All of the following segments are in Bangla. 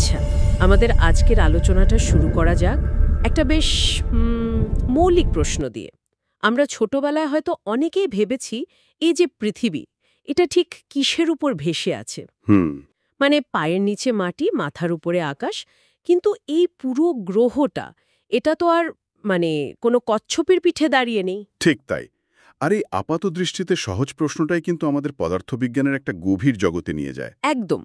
আচ্ছা, আমাদের আজকের আলোচনাটা শুরু করা যাক একটা বেশ মৌলিক প্রশ্ন দিয়ে। আমরা ছোটবেলায় হয়তো অনেকেই ভেবেছি এই যে পৃথিবী, এটা ঠিক কিসের উপর ভেসে আছে। হুম। মানে পায়ের নিচে মাটি, মাথার উপরে আকাশ। কিন্তু এই পুরো গ্রহটা, এটা তো আর মানে কোনো কচ্ছপের পিঠে দাঁড়িয়ে নেই। ঠিক তাই। আর এই আপাত দৃষ্টিতে সহজ প্রশ্নটাই কিন্তু আমাদের পদার্থবিজ্ঞানের একটা গভীর জগতে নিয়ে যায়। একদম,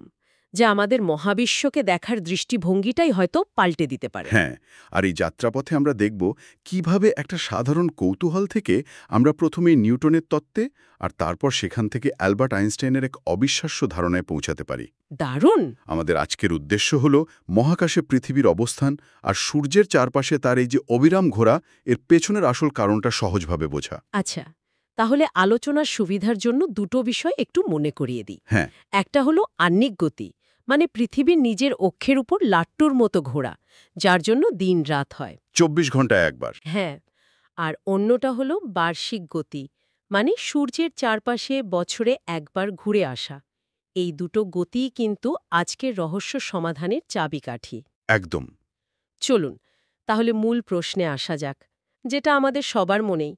যা আমাদের মহাবিশ্বকে দেখার দৃষ্টিভঙ্গিটাই হয়তো পাল্টে দিতে পারে। হ্যাঁ, আর এই যাত্রাপথে আমরা দেখব কিভাবে একটা সাধারণ কৌতূহল থেকে আমরা প্রথমে নিউটনের তত্ত্বে আর তারপর সেখান থেকে অ্যালবার্ট আইনস্টাইনের এক অবিশ্বাস্য ধারণায় পৌঁছাতে পারি। দারুণ! আমাদের আজকের উদ্দেশ্য হল মহাকাশে পৃথিবীর অবস্থান আর সূর্যের চারপাশে তার এই যে অবিরাম ঘোরা, এর পেছনের আসল কারণটা সহজভাবে বোঝা। আচ্ছা, তাহলে আলোচনার সুবিধার জন্য দুটো বিষয় একটু মনে করিয়ে দিই। হ্যাঁ। একটা হলো আহ্নিক গতি, মানে পৃথিবীর নিজের অক্ষের উপর লাট্টুর মতো ঘোরা, যার জন্য দিন রাত হয়। 24 ঘন্টায় একবার। হ্যাঁ, আর অন্যটা হলো বার্ষিক গতি, মানে সূর্যের চারপাশে বছরে একবার ঘুরে আসা। এই দুটো গতিই কিন্তু আজকের রহস্য সমাধানের চাবিকাঠি। একদম। চলুন তাহলে মূল প্রশ্নে আসা যাক, যেটা আমাদের সবার মনেই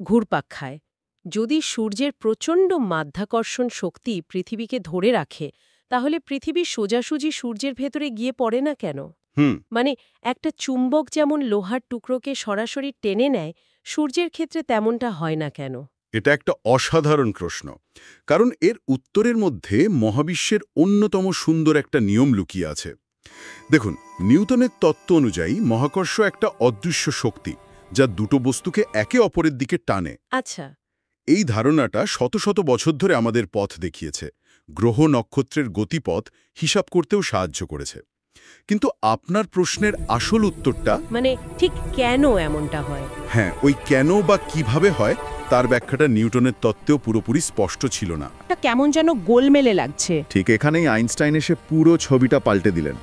ঘুরপাক খায়। যদি সূর্যের প্রচণ্ড মাধ্যাকর্ষণ শক্তি পৃথিবীকে ধরে রাখে, তাহলে পৃথিবী সোজাসুজি সূর্যের ভেতরে গিয়ে পড়ে না কেন? হুম। মানে একটা চুম্বক যেমন লোহার টুকরোকে সরাসরি টেনে নেয়, সূর্যের ক্ষেত্রে তেমনটা হয় না কেন? এটা একটা অসাধারণ প্রশ্ন, কারণ এর উত্তরের মধ্যে মহাবিশ্বের অন্যতম সুন্দর একটা নিয়ম লুকিয়ে আছে। দেখুন, নিউটনের তত্ত্ব অনুযায়ী মহাকর্ষ একটা অদৃশ্য শক্তি, যা দুটো বস্তুকে একে অপরের দিকে টানে। আচ্ছা। এই ধারণাটা শত শত বছর ধরে আমাদের পথ দেখিয়েছে, গ্রহ নক্ষত্রের গতিপথ হিসাব করতেও সাহায্য করেছে। কিন্তু আপনার প্রশ্নের আসল উত্তরটা, মানে ঠিক কেন এমনটা হয়? হ্যাঁ, ওই কেন বা কিভাবে হয় তার ব্যাখ্যাটা নিউটনের তত্ত্বেও পুরোপুরি স্পষ্ট ছিল না। এটা কেমন যেন গোলমেলে লাগছে। ঠিক এখানেই আইনস্টাইন এসে পুরো ছবিটা পাল্টে দিলেন।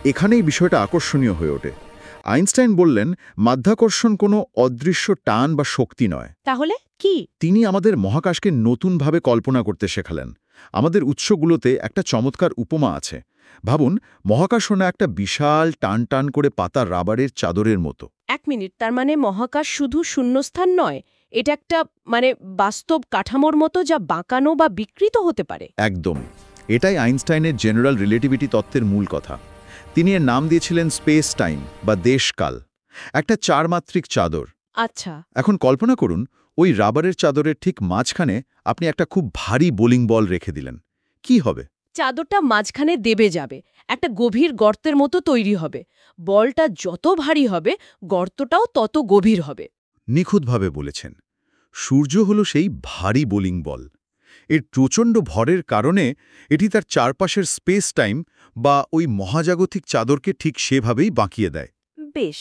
এখানেই বিষয়টা আকর্ষণীয় হয়ে ওঠে। আইনস্টাইন বললেন, মাধ্যাকর্ষণ কোনো অদৃশ্য টান বা শক্তি নয়। তাহলে কি? তিনি আমাদের মহাকাশকে নতুনভাবে কল্পনা করতে শেখালেন। আমাদের উৎসগুলোতে একটা চমৎকার উপমা আছে। ভাবুন, মহাকাশ হলো একটা বিশাল টান টান করে পাতা রাবারের চাদরের মতো। এক মিনিট, তার মানে মহাকাশ শুধু শূন্যস্থান নয়, এটা একটা মানে বাস্তব কাঠামোর মতো, যা বাঁকানো বা বিকৃত হতে পারে। একদম। এটাই আইনস্টাইনের জেনারেল রিলেটিভিটি তত্ত্বের মূল কথা। তিনি এর নাম দিয়েছিলেন স্পেস টাইম বা দেশকাল, একটা চারমাত্রিক চাদর। আচ্ছা। এখন কল্পনা করুন, ওই রাবারের চাদরের ঠিক মাঝখানে আপনি একটা খুব ভারী বোলিং বল রেখে দিলেন। কি হবে? চাদরটা মাঝখানে দেবে যাবে, একটা গভীর গর্তের মতো তৈরি হবে। বলটা যত ভারী হবে, গর্তটাও তত গভীর হবে। নিখুঁতভাবে বলেছেন। সূর্য হলো সেই ভারী বোলিং বল। এর প্রচণ্ড ভরের কারণে এটি তার চারপাশের স্পেস টাইম বা ওই মহাজাগতিক চাদরকে ঠিক সেভাবেই বাঁকিয়ে দেয়। বেশ।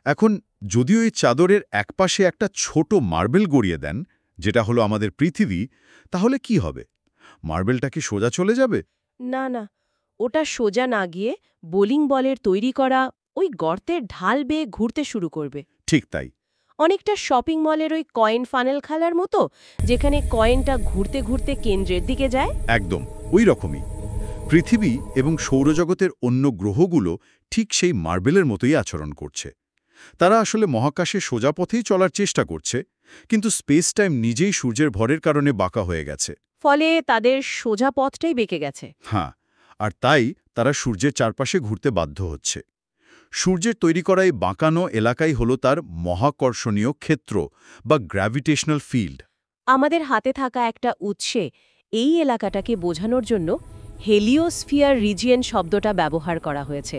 এখন যদিও এই চাদরের একপাশে একটা ছোট মার্বেল গড়িয়ে দেন, যেটা হলো আমাদের পৃথিবী, তাহলে কি হবে? মার্বেলটা কি সোজা চলে যাবে? না না, ওটা সোজা না গিয়ে বোলিং বলের তৈরি করা ওই গর্তের ঢাল বেয়ে ঘুরতে শুরু করবে। ঠিক তাই। অনেকটা শপিং মলের ওই কয়েন ফানেল খেলার মতো, যেখানে কয়েনটা ঘুরতে ঘুরতে কেন্দ্রের দিকে যায়। একদম ওই রকমই। পৃথিবী এবং সৌরজগতের অন্য গ্রহগুলো ঠিক সেই মার্বেলের মতোই আচরণ করছে। তারা আসলে মহাকাশে সোজা পথেই চলার চেষ্টা করছে, কিন্তু স্পেস টাইম নিজেই সূর্যের ভরের কারণে বাঁকা হয়ে গেছে। ফলে তাদের সোজা পথটাই বেঁকে গেছে। হ্যাঁ, আর তাই তারা সূর্যের চারপাশে ঘুরতে বাধ্য হচ্ছে। সূর্যের তৈরি করা এই বাঁকানো এলাকাই হলো তার মহাকর্ষণীয় ক্ষেত্র বা গ্র্যাভিটেশনাল ফিল্ড। আমাদের হাতে থাকা একটা উৎসে এই এলাকাটাকে বোঝানোর জন্য হেলিওস্ফিয়ার রিজিয়ন শব্দটা ব্যবহার করা হয়েছে।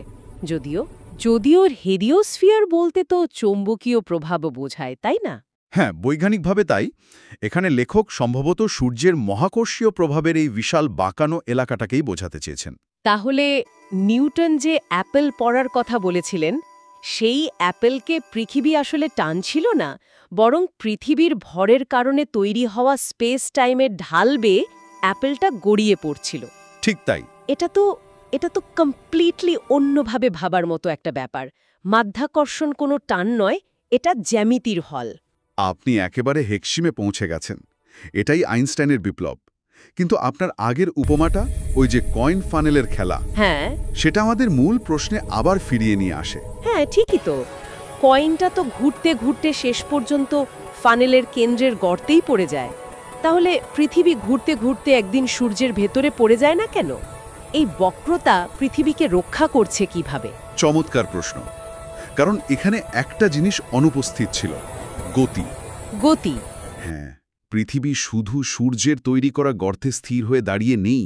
যদিও হেলিওস্ফিয়ার বলতে তো চৌম্বকীয় প্রভাবও বোঝায়, তাই না? হ্যাঁ, বৈজ্ঞানিকভাবে তাই। এখানে লেখক সম্ভবত সূর্যের মহাকর্ষীয় প্রভাবের এই বিশাল বাঁকানো এলাকাটাকেই বোঝাতে চেয়েছেন। তাহলে নিউটন যে অ্যাপেল পড়ার কথা বলেছিলেন, সেই অ্যাপেলকে পৃথিবী আসলে টানছিল না, বরং পৃথিবীর ভরের কারণে তৈরি হওয়া স্পেস টাইমের ঢাল বেয়ে অ্যাপেলটা গড়িয়ে পড়ছিল। ঠিক তাই। এটা তো কমপ্লিটলি অন্যভাবে ভাবার মতো একটা ব্যাপার। মাধ্যাকর্ষণ কোনো টান নয়, এটা জ্যামিতির হল। আপনি একেবারে হেকশিমে পৌঁছে গেছেন। এটাই আইনস্টাইনের বিপ্লব। কিন্তু আপনার আগের উপমাটা, ওই যে কয়েন ফানেলের খেলা, হ্যাঁ সেটা আমাদের মূল প্রশ্নে আবার ফিরিয়ে নিয়ে আসে। হ্যাঁ ঠিকই তো। কয়েনটা তো ঘুরতে ঘুরতে শেষ পর্যন্ত ফানেলের কেন্দ্রের গর্তেই পড়ে যায়। তাহলে পৃথিবী ঘুরতে ঘুরতে একদিন সূর্যের ভেতরে পড়ে যায় না কেন? এই বক্রতা পৃথিবীকে রক্ষা করছে কিভাবে? চমৎকার প্রশ্ন। কারণ এখানে একটা জিনিস অনুপস্থিত ছিল, গতি। গতি। হ্যাঁ, পৃথিবী শুধু সূর্যের তৈরি করা গর্তে স্থির হয়ে দাঁড়িয়ে নেই,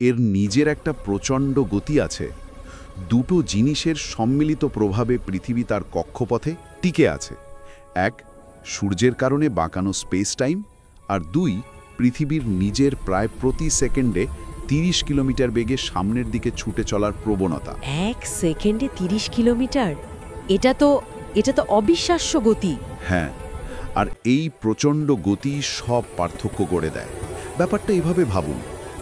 এর নিজের একটা প্রচণ্ড গতি আছে। দুটো জিনিসের সম্মিলিত প্রভাবে পৃথিবী তার কক্ষপথে টিকে আছে। এক, সূর্যের কারণে বাঁকানো স্পেস টাইম, আর দুই, পৃথিবীর নিজের প্রায় প্রতি সেকেন্ডে 30 কিলোমিটার বেগে সামনের দিকে ছুটে চলার প্রবণতা। 1 সেকেন্ডে 30 কিলোমিটার! এটা তো অবিশ্বাস্য গতি। হ্যাঁ, আর এই প্রচণ্ড গতি সব পার্থক্য করে দেয়। ব্যাপারটা এভাবে ভাবুন,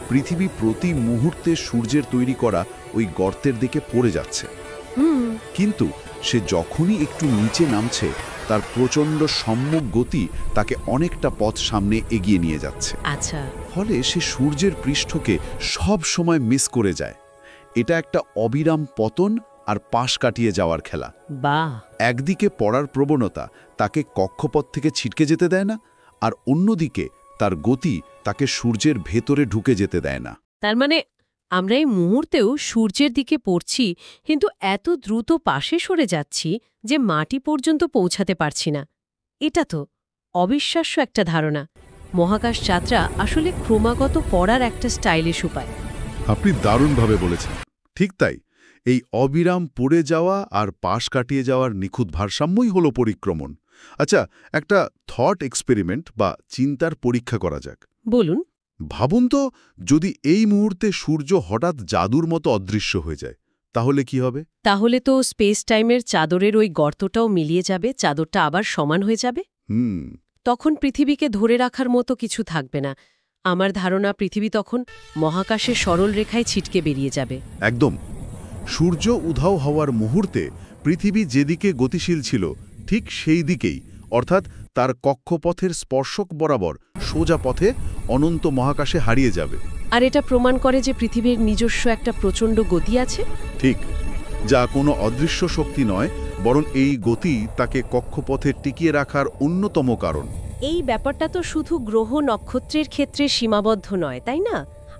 পৃথিবী প্রতি মুহূর্তে সূর্যের তৈরি করা ওই গর্তের দিকে পড়ে যাচ্ছে, কিন্তু সে যখনই একটু নিচে নামছে, তার প্রচণ্ড সম্মুখ গতি তাকে অনেকটা পথ সামনে এগিয়ে নিয়ে যাচ্ছে। আচ্ছা। ফলে সে সূর্যের পৃষ্ঠকে সব সময় মিস করে যায়। এটা একটা অবিরাম পতন আর পাশ কাটিয়ে যাওয়ার খেলা। বাহ! একদিকে পড়ার প্রবণতা তাকে কক্ষপথ থেকে ছিটকে যেতে দেয় না, আর অন্যদিকে তার গতি তাকে সূর্যের ভেতরে ঢুকে যেতে দেয় না। তার মানে আমরা এই মুহূর্তেও সূর্যের দিকে পড়ছি, কিন্তু এত দ্রুত পাশে সরে যাচ্ছি যে মাটি পর্যন্ত পৌঁছাতে পারছি না। এটা তো অবিশ্বাস্য একটা ধারণা। মহাকাশ যাত্রা আসলে ক্রমাগত পড়ার একটা স্টাইলিশ উপায়। আপনি দারুণভাবে বলেছেন। ঠিক তাই, এই অবিরাম পড়ে যাওয়া আর পাশ কাটিয়ে যাওয়ার নিখুঁত ভারসাম্যই হল পরিক্রমণ। আচ্ছা, একটা থট এক্সপেরিমেন্ট বা চিন্তার পরীক্ষা করা যাক। বলুন। ভাবুন তো, যদি এই মুহূর্তে সূর্য হঠাৎ জাদুর মতো অদৃশ্য হয়ে যায়, তাহলে কি হবে? তাহলে তো স্পেস টাইমের চাদরের ওই গর্তটাও মিলিয়ে যাবে, চাদরটা আবার সমান হয়ে যাবে। তখন পৃথিবীকে ধরে রাখার মতো কিছু থাকবে না। আমার ধারণা পৃথিবী তখন মহাকাশে সরল রেখায় ছিটকে বেরিয়ে যাবে। একদম। সূর্য উধাও হওয়ার মুহূর্তে পৃথিবী যেদিকে গতিশীল ছিল, ঠিক সেই দিকেই, অর্থাৎ তার কক্ষপথের স্পর্শক বরাবর সোজা পথে অনন্ত মহাকাশে হারিয়ে যাবে। আর এটা প্রমাণ করে যে পৃথিবীর নিজস্ব একটা প্রচণ্ড গতি আছে। ঠিক, যা কোনো অদৃশ্য শক্তি নয়, বরং এই গতি তাকে কক্ষপথে টিকিয়ে রাখার অন্যতম কারণ। এই ব্যাপারটা তো শুধু গ্রহ নক্ষত্রের ক্ষেত্রে সীমাবদ্ধ নয়, তাই না?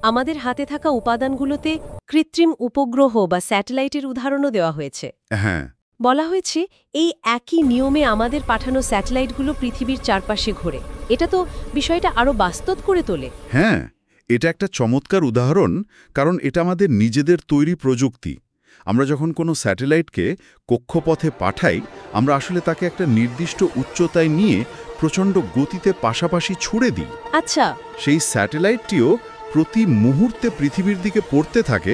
আমাদের হাতে থাকা উপাদানগুলোতে কৃত্রিম উপগ্রহ বা স্যাটেলাইটের উদাহরণও দেওয়া হয়েছে। হ্যাঁ, বলা হয়েছে এই একই নিয়মে আমাদের পাঠানো স্যাটেলাইটগুলো পৃথিবীর চারপাশে ঘোরে। এটা তো বিষয়টা আরও বাস্তব করে তোলে। হ্যাঁ, এটা একটা চমৎকার উদাহরণ, কারণ এটা আমাদের নিজেদের তৈরি প্রযুক্তি। আমরা যখন কোনো স্যাটেলাইটকে কক্ষপথে পাঠাই, আমরা আসলে তাকে একটা নির্দিষ্ট উচ্চতায় নিয়ে প্রচণ্ড গতিতে পাশাপাশি ছুড়ে দিই। আচ্ছা। সেই স্যাটেলাইটটিও প্রতি মুহূর্তে পৃথিবীর দিকে পড়তে থাকে,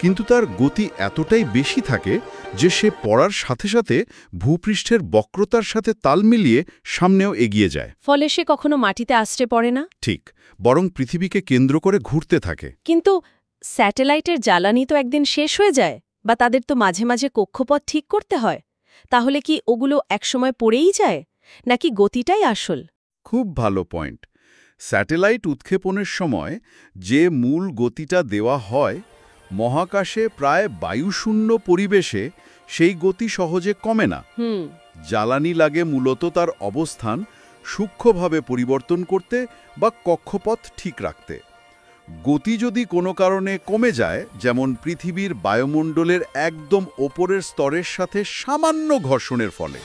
কিন্তু তার গতি এতটাই বেশি থাকে যে সে পড়ার সাথে সাথে ভূপৃষ্ঠের বক্রতার সাথে তাল মিলিয়ে সামনেও এগিয়ে যায়। ফলে সে কখনো মাটিতে আছড়ে পড়ে না। ঠিক, বরং পৃথিবীকে কেন্দ্র করে ঘুরতে থাকে। কিন্তু স্যাটেলাইটের জ্বালানি তো একদিন শেষ হয়ে যায়, বা তাদের তো মাঝে মাঝে কক্ষপথ ঠিক করতে হয়। তাহলে কি ওগুলো একসময় পড়েই যায়, নাকি গতিটাই আসল? খুব ভালো পয়েন্ট। স্যাটেলাইট উৎক্ষেপণের সময় যে মূল গতিটা দেওয়া হয়, মহাকাশে প্রায় বায়ুশূন্য পরিবেশে সেই গতি সহজে কমে না। জ্বালানি লাগে মূলত তার অবস্থান সূক্ষ্মভাবে পরিবর্তন করতে বা কক্ষপথ ঠিক রাখতে। গতি যদি কোনো কারণে কমে যায়, যেমন পৃথিবীর বায়ুমণ্ডলের একদম ওপরের স্তরের সাথে সামান্য ঘর্ষণের ফলে,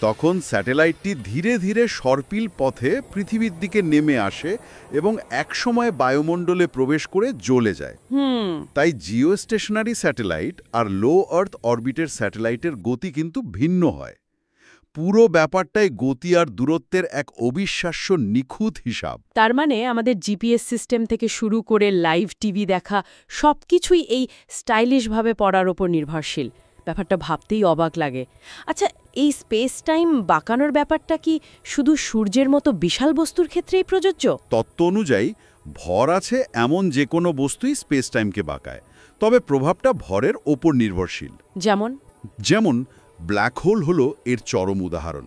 তখন স্যাটেলাইটটি ধীরে ধীরে সর্পিল পথে পৃথিবীর দিকে নেমে আসে এবং একসময় বায়ুমণ্ডলে প্রবেশ করে জ্বলে যায়। তাই জিওস্টেশনারি স্যাটেলাইট আর লো আর্থ অরবিটের স্যাটেলাইটের গতি কিন্তু ভিন্ন হয়। পুরো ব্যাপারটাই গতি আর দূরত্বের এক অবিশ্বাস্য নিখুঁত হিসাব। তার মানে আমাদের জিপিএস সিস্টেম থেকে শুরু করে লাইভ টিভি দেখা সবকিছুই এই স্টাইলিশভাবে পড়ার ওপর নির্ভরশীল। ব্যাপারটা ভাবতেই অবাক লাগে। আচ্ছা, এই স্পেস টাইম বাঁকানোর ব্যাপারটা কি শুধু সূর্যের মতো বিশাল বস্তুর ক্ষেত্রেই প্রযোজ্য? তত্ত্ব অনুযায়ী ভর আছে এমন যে কোনো বস্তুই স্পেস টাইমকে বাঁকায়, তবে প্রভাবটা ভরের ওপর নির্ভরশীল। যেমন ব্ল্যাক হোল হলো এর চরম উদাহরণ।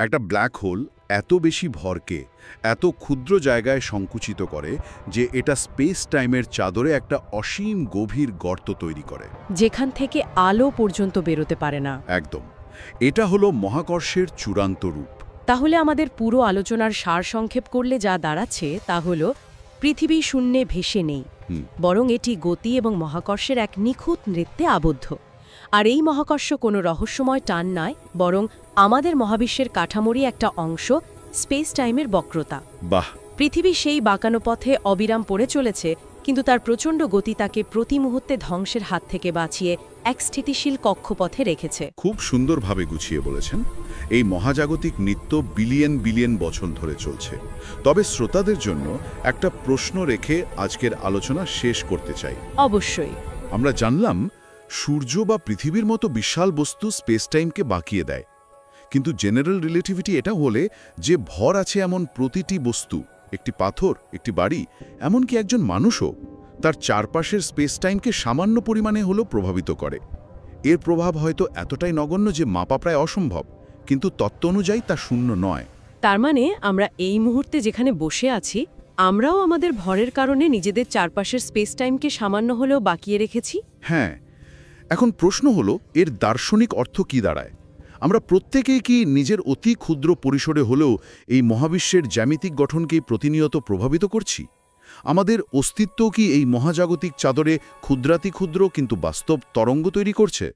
একটা ব্ল্যাক হোল এত বেশি ভরকে এত ক্ষুদ্র জায়গায় সংকুচিত করে যে এটা স্পেস টাইমের চাদরে একটা অসীম গভীর গর্ত তৈরি করে। যেখান থেকে আলো পর্যন্ত বেরোতে পারে না। একদম। এটা হলো মহাকর্ষের চূড়ান্ত রূপ। তাহলে আমাদের পুরো আলোচনার সারসংক্ষেপ করলে যা দাঁড়াচ্ছে তা হলো পৃথিবী শূন্যে ভেসে নেই, বরং এটি গতি এবং মহাকর্ষের এক নিখুঁত নৃত্যে আবদ্ধ। আর এই মহাকর্ষ কোনো রহস্যময় টান নয়, বরং আমাদের মহাবিশ্বের কাঠামোরই একটা অংশ, স্পেস টাইমের বক্রতা। বাহ! পৃথিবী সেই বাঁকানো পথে অবিরাম পড়ে চলেছে, কিন্তু তার প্রচণ্ড গতি তাকে প্রতি মুহূর্তে ধ্বংসের হাত থেকে বাঁচিয়ে এক স্থিতিশীল কক্ষপথে রেখেছে। খুব সুন্দরভাবে গুছিয়ে বলেছেন। এই মহাজাগতিক নৃত্য বিলিয়ন বিলিয়ন বছর ধরে চলছে। তবে শ্রোতাদের জন্য একটা প্রশ্ন রেখে আজকের আলোচনা শেষ করতে চাই। অবশ্যই। আমরা জানলাম সূর্য বা পৃথিবীর মতো বিশাল বস্তু স্পেস টাইমকে বাঁকিয়ে দেয়, কিন্তু জেনারেল রিলেটিভিটি এটা হলে যে ভর আছে এমন প্রতিটি বস্তু, একটি পাথর, একটি বাড়ি, এমনকি একজন মানুষও তার চারপাশের স্পেস টাইমকে সামান্য পরিমাণে হলেও প্রভাবিত করে। এর প্রভাব হয়তো এতটাই নগণ্য যে মাপা প্রায় অসম্ভব, কিন্তু তত্ত্ব অনুযায়ী তা শূন্য নয়। তার মানে আমরা এই মুহূর্তে যেখানে বসে আছি, আমরাও আমাদের ভরের কারণে নিজেদের চারপাশের স্পেস টাইমকে সামান্য হলেও বাঁকিয়ে রেখেছি। হ্যাঁ। এখন প্রশ্ন হলো, এর দার্শনিক অর্থ কি দাঁড়ায়? আমরা প্রত্যেকেই কি নিজের অতি ক্ষুদ্র পরিসরে হলেও এই মহাবিশ্বের জ্যামিতিক গঠনকেই প্রতিনিয়ত প্রভাবিত করছি? আমাদের অস্তিত্ব কি এই মহাজাগতিক চাদরে ক্ষুদ্রাতি ক্ষুদ্র কিন্তু বাস্তব তরঙ্গ তৈরি করছে?